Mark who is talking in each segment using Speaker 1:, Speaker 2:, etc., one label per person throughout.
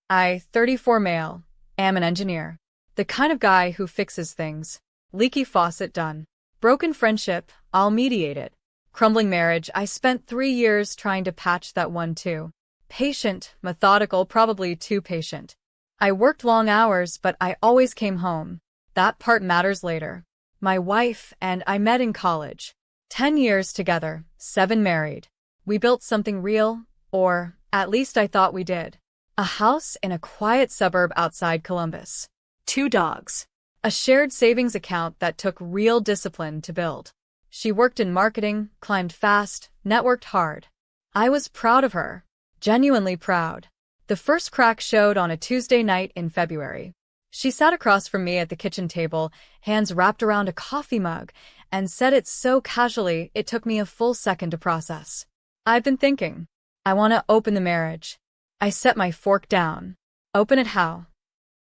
Speaker 1: I, 34 male, am an engineer. The kind of guy who fixes things. Leaky faucet done. Broken friendship, I'll mediate it. Crumbling marriage, I spent 3 years trying to patch that one too. Patient, methodical, probably too patient. I worked long hours, but I always came home. That part matters later. My wife and I met in college. 10 years together, 7 married. We built something real, or at least I thought we did. A house in a quiet suburb outside Columbus. 2 dogs. A shared savings account that took real discipline to build. She worked in marketing, climbed fast, networked hard. I was proud of her. Genuinely proud. The first crack showed on a Tuesday night in February. She sat across from me at the kitchen table, hands wrapped around a coffee mug, and said it so casually it took me a full second to process. I've been thinking. I want to open the marriage. I set my fork down. Open it how?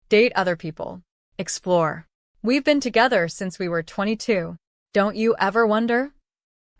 Speaker 1: Date other people. Explore. We've been together since we were 22. Don't you ever wonder?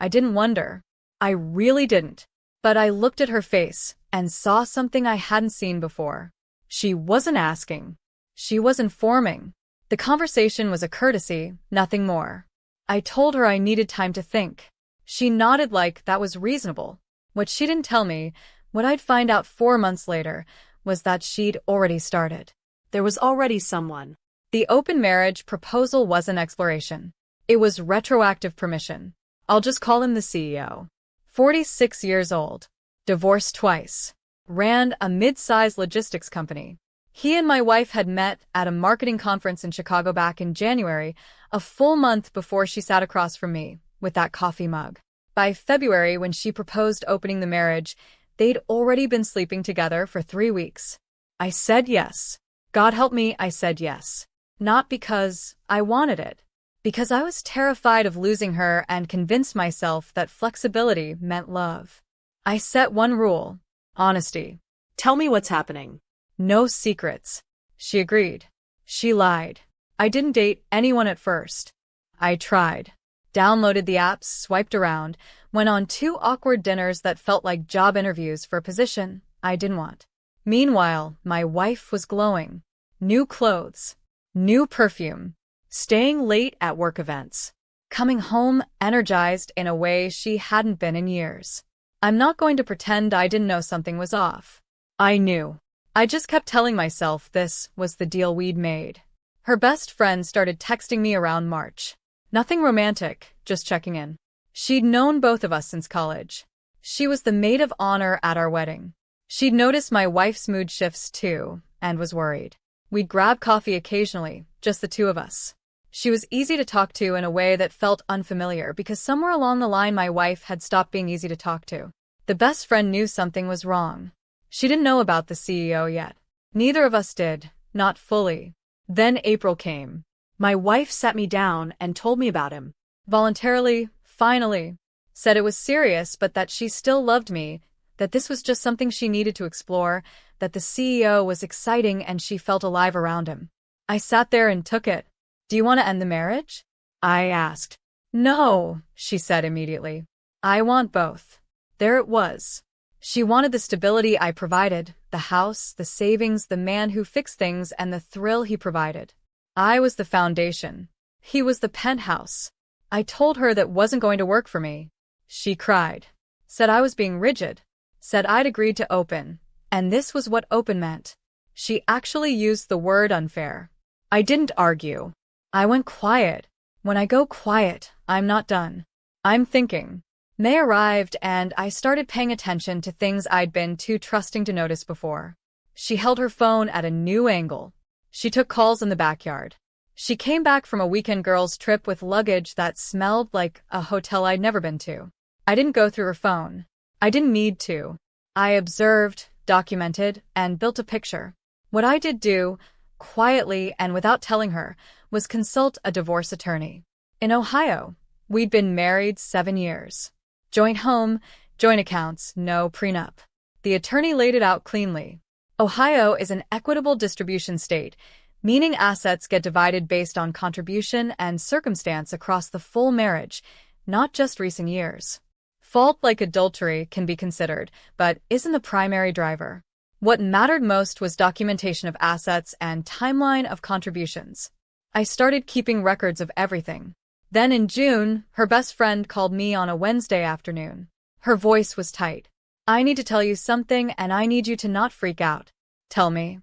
Speaker 1: I didn't wonder. I really didn't. But I looked at her face and saw something I hadn't seen before. She wasn't asking. She was informing. The conversation was a courtesy, nothing more. I told her I needed time to think. She nodded like that was reasonable. What she didn't tell me, what I'd find out 4 months later, was that she'd already started. There was already someone. The open marriage proposal wasn't exploration. It was retroactive permission. I'll just call him the CEO. 46 years old. Divorced twice. Ran a mid-sized logistics company. He and my wife had met at a marketing conference in Chicago back in January, a full month before she sat across from me with that coffee mug. By February, when she proposed opening the marriage, they'd already been sleeping together for 3 weeks. I said yes. God help me, I said yes. Not because I wanted it. Because I was terrified of losing her and convinced myself that flexibility meant love. I set one rule. Honesty. Tell me what's happening. No secrets. She agreed. She lied. I didn't date anyone at first. I tried. Downloaded the apps, swiped around, went on 2 awkward dinners that felt like job interviews for a position I didn't want. Meanwhile, my wife was glowing. New clothes. New perfume. Staying late at work events. Coming home energized in a way she hadn't been in years. I'm not going to pretend I didn't know something was off. I knew. I just kept telling myself this was the deal we'd made. Her best friend started texting me around March. Nothing romantic, just checking in. She'd known both of us since college. She was the maid of honor at our wedding. She'd noticed my wife's mood shifts too, and was worried. We'd grab coffee occasionally, just the 2 of us. She was easy to talk to in a way that felt unfamiliar because somewhere along the line my wife had stopped being easy to talk to. The best friend knew something was wrong. She didn't know about the CEO yet. Neither of us did, not fully. Then April came. My wife sat me down and told me about him. Voluntarily, finally. Said it was serious but that she still loved me, that this was just something she needed to explore, that the CEO was exciting and she felt alive around him. I sat there and took it. Do you want to end the marriage? I asked. No, she said immediately. I want both. There it was. She wanted the stability I provided, the house, the savings, the man who fixed things, and the thrill he provided. I was the foundation. He was the penthouse. I told her that wasn't going to work for me. She cried. Said I was being rigid. Said I'd agreed to open. And this was what open meant. She actually used the word unfair. I didn't argue. I went quiet. When I go quiet, I'm not done. I'm thinking. May arrived and I started paying attention to things I'd been too trusting to notice before. She held her phone at a new angle. She took calls in the backyard. She came back from a weekend girls' trip with luggage that smelled like a hotel I'd never been to. I didn't go through her phone. I didn't need to. I observed, documented, and built a picture. What I did do, quietly and without telling her, was consult a divorce attorney. In Ohio, we'd been married 7 years. Joint home, joint accounts, no prenup. The attorney laid it out cleanly. Ohio is an equitable distribution state, meaning assets get divided based on contribution and circumstance across the full marriage, not just recent years. Fault like adultery can be considered, but isn't the primary driver. What mattered most was documentation of assets and timeline of contributions. I started keeping records of everything. Then in June, her best friend called me on a Wednesday afternoon. Her voice was tight. "I need to tell you something, and I need you to not freak out." "Tell me."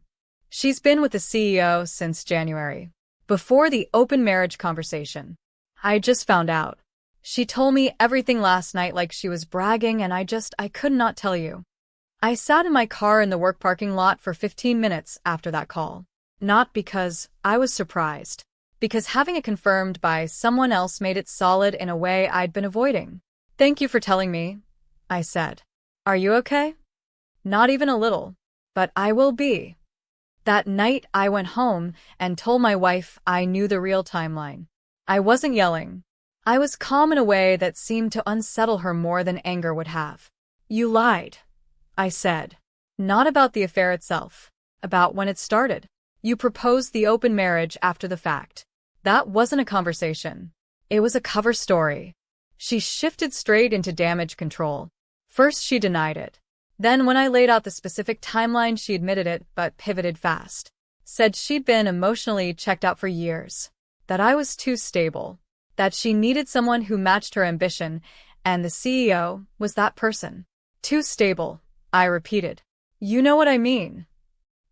Speaker 1: "She's been with the CEO since January. Before the open marriage conversation. I just found out. She told me everything last night like she was bragging, and I could not tell you." I sat in my car in the work parking lot for 15 minutes after that call. Not because I was surprised, because having it confirmed by someone else made it solid in a way I'd been avoiding. "Thank you for telling me," I said. "Are you okay?" "Not even a little. But I will be." That night I went home and told my wife I knew the real timeline. I wasn't yelling. I was calm in a way that seemed to unsettle her more than anger would have. "You lied," I said. "Not about the affair itself. About when it started. You proposed the open marriage after the fact. That wasn't a conversation. It was a cover story." She shifted straight into damage control. First she denied it. Then when I laid out the specific timeline, she admitted it, but pivoted fast. Said she'd been emotionally checked out for years. That I was too stable. That she needed someone who matched her ambition, and the CEO was that person. "Too stable," I repeated. "You know what I mean."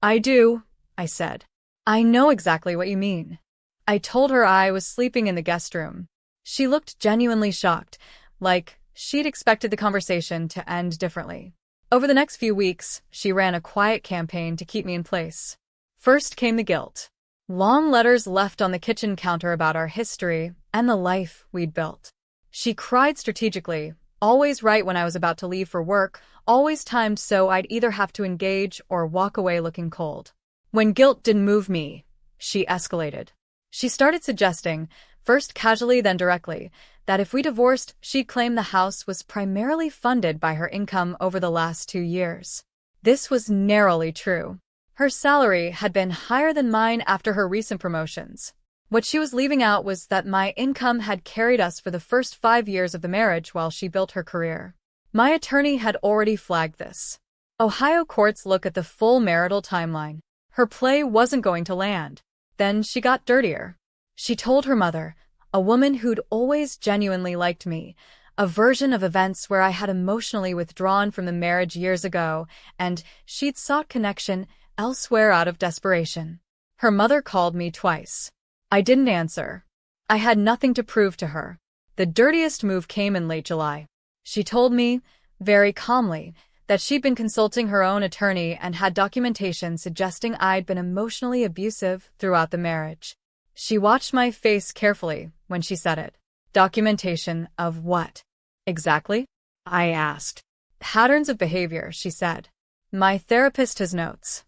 Speaker 1: "I do," I said. "I know exactly what you mean." I told her I was sleeping in the guest room. She looked genuinely shocked, like she'd expected the conversation to end differently. Over the next few weeks, she ran a quiet campaign to keep me in place. First came the guilt. Long letters left on the kitchen counter about our history and the life we'd built. She cried strategically, always right when I was about to leave for work, always timed so I'd either have to engage or walk away looking cold. When guilt didn't move me, she escalated. She started suggesting, first casually then directly, that if we divorced, she'd claim the house was primarily funded by her income over the last 2 years. This was narrowly true. Her salary had been higher than mine after her recent promotions. What she was leaving out was that my income had carried us for the first 5 years of the marriage while she built her career. My attorney had already flagged this. Ohio courts look at the full marital timeline. Her play wasn't going to land. Then she got dirtier. She told her mother, a woman who'd always genuinely liked me, a version of events where I had emotionally withdrawn from the marriage years ago, and she'd sought connection elsewhere out of desperation. Her mother called me twice. I didn't answer. I had nothing to prove to her. The dirtiest move came in late July. She told me, very calmly, that she'd been consulting her own attorney and had documentation suggesting I'd been emotionally abusive throughout the marriage. She watched my face carefully when she said it. "Documentation of what? Exactly?" I asked. "Patterns of behavior," she said. "My therapist has notes."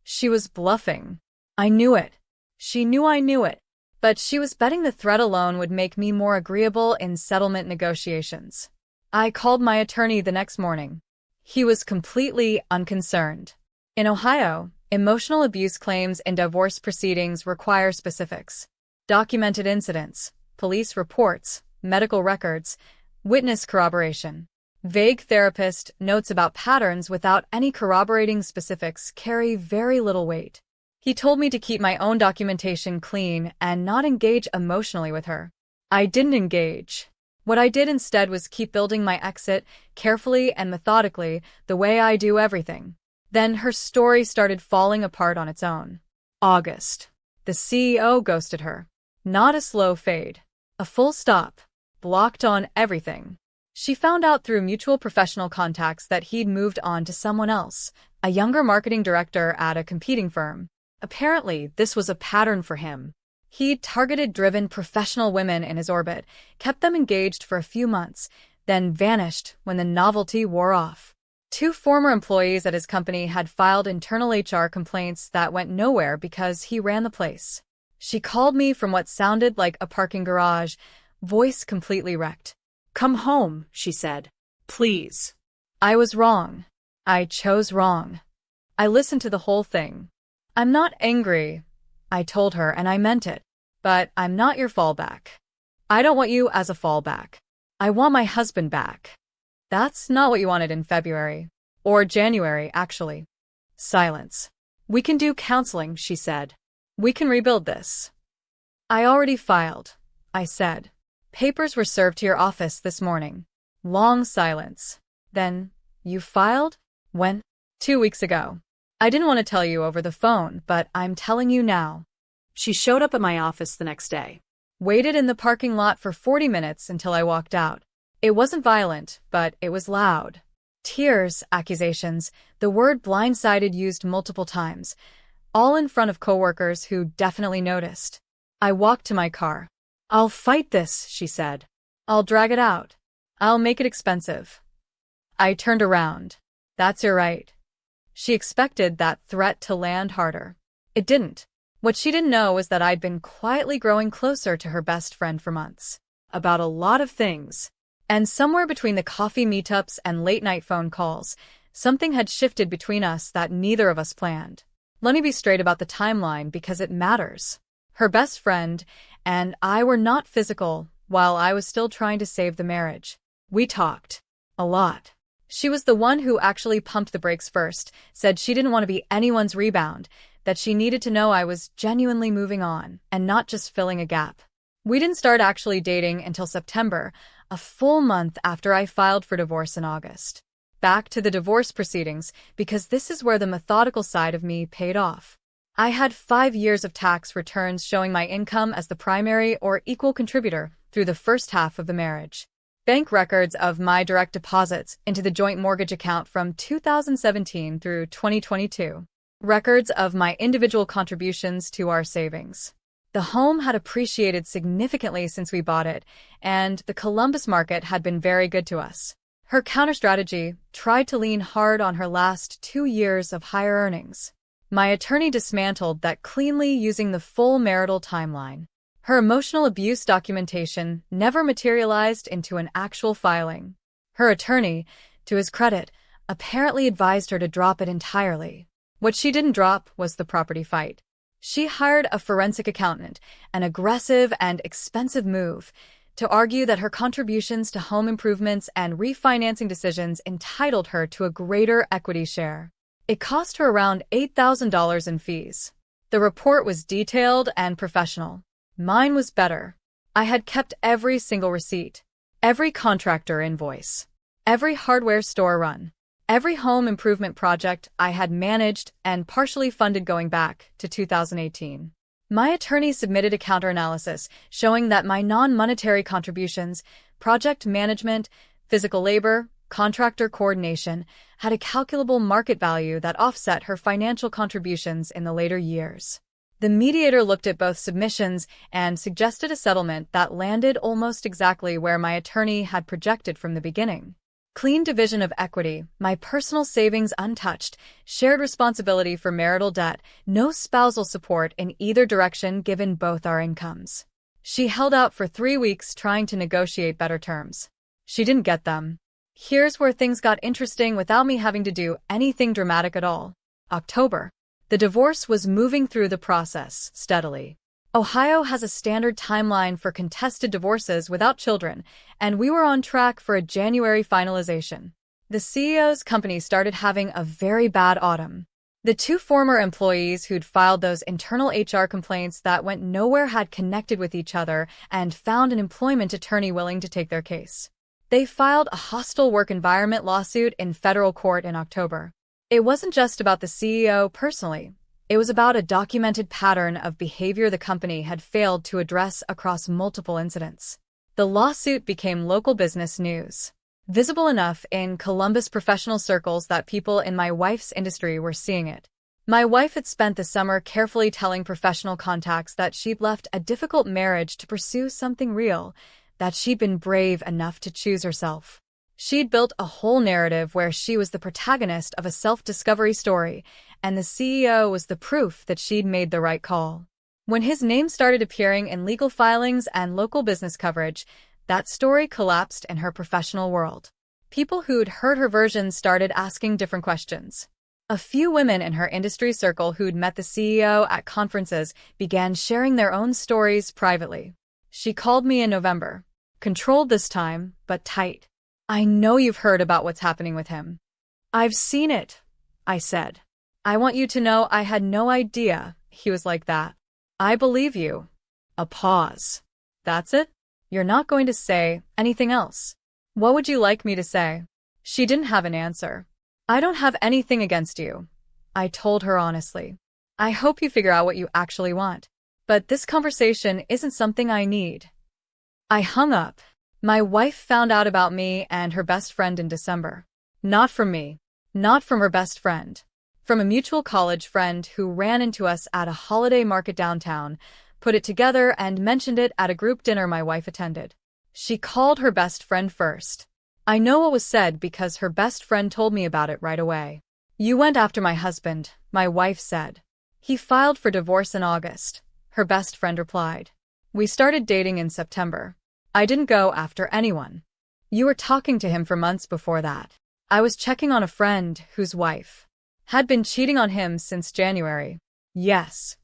Speaker 1: She was bluffing. I knew it. She knew I knew it. But she was betting the threat alone would make me more agreeable in settlement negotiations. I called my attorney the next morning. He was completely unconcerned. In Ohio, emotional abuse claims in divorce proceedings require specifics. Documented incidents, police reports, medical records, witness corroboration. Vague therapist notes about patterns without any corroborating specifics carry very little weight. He told me to keep my own documentation clean and not engage emotionally with her. I didn't engage. What I did instead was keep building my exit carefully and methodically, the way I do everything. Then her story started falling apart on its own. August. The CEO ghosted her. Not a slow fade. A full stop. Blocked on everything. She found out through mutual professional contacts that he'd moved on to someone else, a younger marketing director at a competing firm. Apparently, this was a pattern for him. He'd targeted driven professional women in his orbit, kept them engaged for a few months, then vanished when the novelty wore off. 2 former employees at his company had filed internal HR complaints that went nowhere because he ran the place. She called me from what sounded like a parking garage, voice completely wrecked. "Come home," she said. "Please." I was wrong. I chose wrong. I listened to the whole thing. "I'm not angry," I told her, and I meant it. "But I'm not your fallback. I don't want you as a fallback. I want my husband back." That's not what you wanted in February. Or January, actually. Silence. "We can do counseling," she said. "We can rebuild this." "I already filed," I said. "Papers were served to your office this morning." Long silence. Then, "You filed? When?" "2 weeks ago. I didn't want to tell you over the phone, but I'm telling you now." She showed up at my office the next day. Waited in the parking lot for 40 minutes until I walked out. It wasn't violent, but it was loud. Tears, accusations, the word blindsided used multiple times, all in front of coworkers who definitely noticed. I walked to my car. "I'll fight this," she said. "I'll drag it out. I'll make it expensive." I turned around. "That's your right." She expected that threat to land harder. It didn't. What she didn't know was that I'd been quietly growing closer to her best friend for months. About a lot of things. And somewhere between the coffee meetups and late-night phone calls, something had shifted between us that neither of us planned. Let me be straight about the timeline because it matters. Her best friend and I were not physical while I was still trying to save the marriage. We talked. A lot. She was the one who actually pumped the brakes first, said she didn't want to be anyone's rebound, that she needed to know I was genuinely moving on and not just filling a gap. We didn't start actually dating until September, a full month after I filed for divorce in August. Back to the divorce proceedings, because this is where the methodical side of me paid off. I had 5 years of tax returns showing my income as the primary or equal contributor through the first half of the marriage. Bank records of my direct deposits into the joint mortgage account from 2017 through 2022. Records of my individual contributions to our savings. The home had appreciated significantly since we bought it, and the Columbus market had been very good to us. Her counter-strategy tried to lean hard on her last 2 years of higher earnings. My attorney dismantled that cleanly using the full marital timeline. Her emotional abuse documentation never materialized into an actual filing. Her attorney, to his credit, apparently advised her to drop it entirely. What she didn't drop was the property fight. She hired a forensic accountant, an aggressive and expensive move, to argue that her contributions to home improvements and refinancing decisions entitled her to a greater equity share. It cost her around $8,000 in fees. The report was detailed and professional. Mine was better. I had kept every single receipt, every contractor invoice, every hardware store run, every home improvement project I had managed and partially funded going back to 2018. My attorney submitted a counter-analysis showing that my non-monetary contributions, project management, physical labor, contractor coordination, had a calculable market value that offset her financial contributions in the later years. The mediator looked at both submissions and suggested a settlement that landed almost exactly where my attorney had projected from the beginning. Clean division of equity, my personal savings untouched, shared responsibility for marital debt, no spousal support in either direction given both our incomes. She held out for 3 weeks trying to negotiate better terms. She didn't get them. Here's where things got interesting without me having to do anything dramatic at all. October. The divorce was moving through the process steadily. Ohio has a standard timeline for contested divorces without children, and we were on track for a January finalization. The CEO's company started having a very bad autumn. The 2 former employees who'd filed those internal HR complaints that went nowhere had connected with each other and found an employment attorney willing to take their case. They filed a hostile work environment lawsuit in federal court in October. It wasn't just about the CEO personally. It was about a documented pattern of behavior the company had failed to address across multiple incidents. The lawsuit became local business news, visible enough in Columbus professional circles that people in my wife's industry were seeing it. My wife had spent the summer carefully telling professional contacts that she'd left a difficult marriage to pursue something real, that she'd been brave enough to choose herself. She'd built a whole narrative where she was the protagonist of a self-discovery story, and the CEO was the proof that she'd made the right call. When his name started appearing in legal filings and local business coverage, that story collapsed in her professional world. People who'd heard her version started asking different questions. A few women in her industry circle who'd met the CEO at conferences began sharing their own stories privately. She called me in November. Controlled this time, but tight. "I know you've heard about what's happening with him." "I've seen it," I said. I want you to know I had no idea he was like that. I believe you. A pause. That's it? You're not going to say anything else? What would you like me to say? She didn't have an answer. I don't have anything against you, I told her honestly. I hope you figure out what you actually want. But this conversation isn't something I need. I hung up. My wife found out about me and her best friend in December. Not from me. Not from her best friend. From a mutual college friend who ran into us at a holiday market downtown, put it together and mentioned it at a group dinner my wife attended. She called her best friend first. I know what was said because her best friend told me about it right away. You went after my husband, my wife said. He filed for divorce in August, her best friend replied. We started dating in September. I didn't go after anyone. You were talking to him for months before that. I was checking on a friend whose wife had been cheating on him since January. Yes.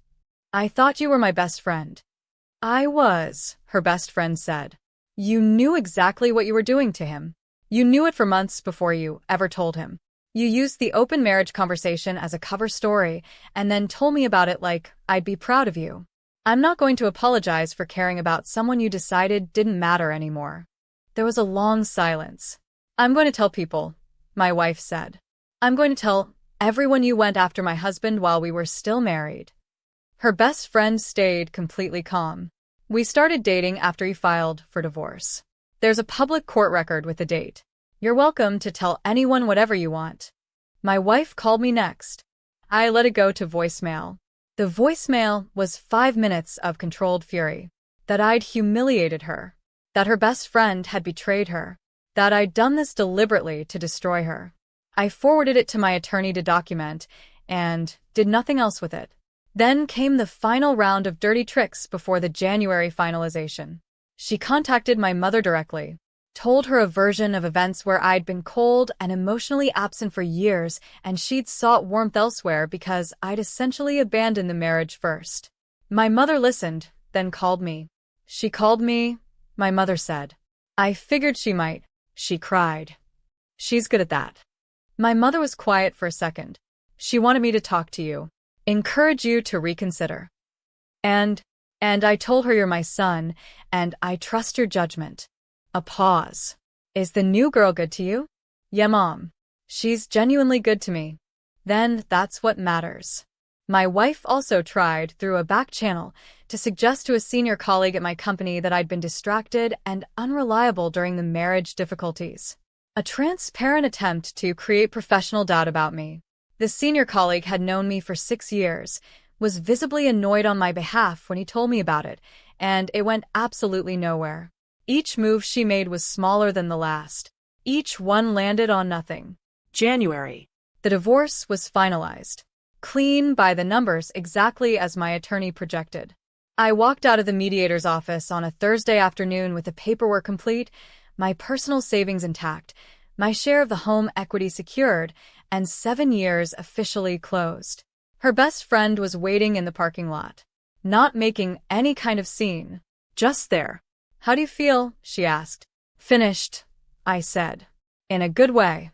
Speaker 1: I thought you were my best friend. I was, her best friend said. You knew exactly what you were doing to him. You knew it for months before you ever told him. You used the open marriage conversation as a cover story and then told me about it like I'd be proud of you. I'm not going to apologize for caring about someone you decided didn't matter anymore. There was a long silence. I'm going to tell people, my wife said. I'm going to tell everyone you went after my husband while we were still married. Her best friend stayed completely calm. We started dating after he filed for divorce. There's a public court record with the date. You're welcome to tell anyone whatever you want. My wife called me next. I let it go to voicemail. The voicemail was 5 minutes of controlled fury. That I'd humiliated her. That her best friend had betrayed her. That I'd done this deliberately to destroy her. I forwarded it to my attorney to document and did nothing else with it. Then came the final round of dirty tricks before the January finalization. She contacted my mother directly, told her a version of events where I'd been cold and emotionally absent for years and she'd sought warmth elsewhere because I'd essentially abandoned the marriage first. My mother listened, then called me. She called me, my mother said. I figured she might. She cried. She's good at that. My mother was quiet for a second. She wanted me to talk to you. Encourage you to reconsider. And I told her you're my son, and I trust your judgment. A pause. Is the new girl good to you? Yeah, Mom. She's genuinely good to me. Then that's what matters. My wife also tried, through a back channel, to suggest to a senior colleague at my company that I'd been distracted and unreliable during the marriage difficulties. A transparent attempt to create professional doubt about me. The senior colleague had known me for 6 years, was visibly annoyed on my behalf when he told me about it, and it went absolutely nowhere. Each move she made was smaller than the last. Each one landed on nothing. January. The divorce was finalized. Clean by the numbers, exactly as my attorney projected. I walked out of the mediator's office on a Thursday afternoon with the paperwork complete, my personal savings intact, my share of the home equity secured, and 7 years officially closed. Her best friend was waiting in the parking lot, not making any kind of scene, just there. How do you feel? She asked. Finished, I said. In a good way.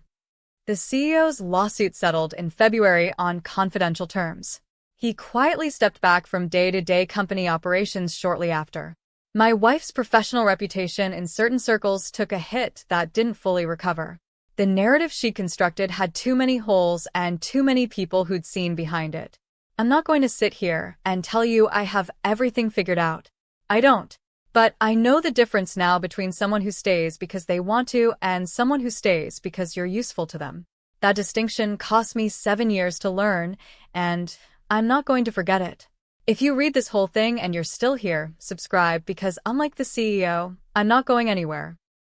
Speaker 1: The CEO's lawsuit settled in February on confidential terms. He quietly stepped back from day-to-day company operations shortly after. My wife's professional reputation in certain circles took a hit that didn't fully recover. The narrative she constructed had too many holes and too many people who'd seen behind it. I'm not going to sit here and tell you I have everything figured out. I don't. But I know the difference now between someone who stays because they want to and someone who stays because you're useful to them. That distinction cost me 7 years to learn, and I'm not going to forget it. If you read this whole thing and you're still here, subscribe because unlike the CEO, I'm not going anywhere.